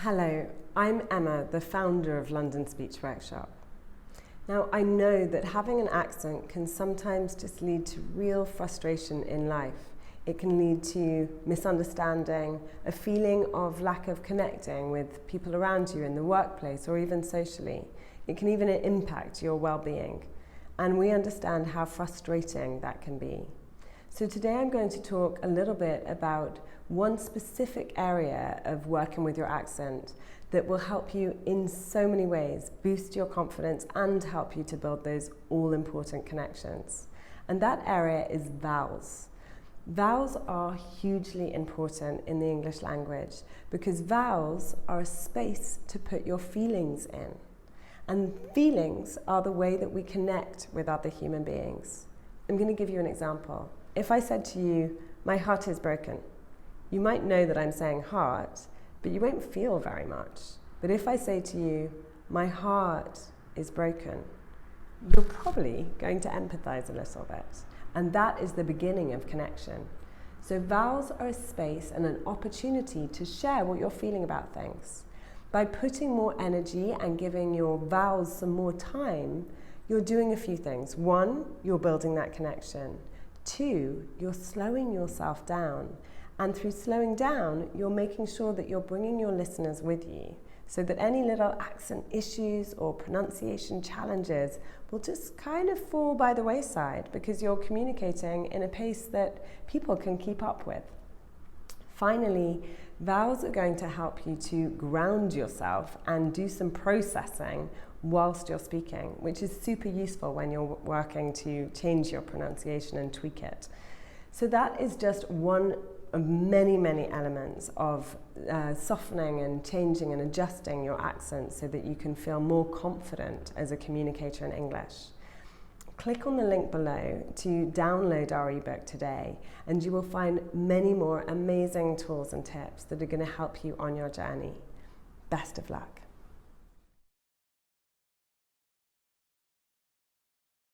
Hello, I'm Emma, the founder of London Speech Workshop. Now, I know that having an accent can sometimes just lead to real frustration in life. It can lead to misunderstanding, a feeling of lack of connecting with people around you in the workplace or even socially. It can even impact your well-being. And we understand how frustrating that can be. So today I'm going to talk a little bit about one specific area of working with your accent that will help you in so many ways, boost your confidence and help you to build those all-important connections. And that area is vowels. Vowels are hugely important in the English language because vowels are a space to put your feelings in. And feelings are the way that we connect with other human beings. I'm going to give you an example. If I said to you, my heart is broken, you might know that I'm saying heart, but you won't feel very much. But if I say to you, my heart is broken, you're probably going to empathize a little bit. And that is the beginning of connection. So vowels are a space and an opportunity to share what you're feeling about things. By putting more energy and giving your vowels some more time, you're doing a few things. One, you're building that connection. Two, you're slowing yourself down. And through slowing down, you're making sure that you're bringing your listeners with you so that any little accent issues or pronunciation challenges will just kind of fall by the wayside because you're communicating in a pace that people can keep up with. Finally, vowels are going to help you to ground yourself and do some processing whilst you're speaking, which is super useful when you're working to change your pronunciation and tweak it. So that is just one of many, many elements of softening and changing and adjusting your accent so that you can feel more confident as a communicator in English. Click on the link below to download our ebook today, and you will find many more amazing tools and tips that are going to help you on your journey. Best of luck.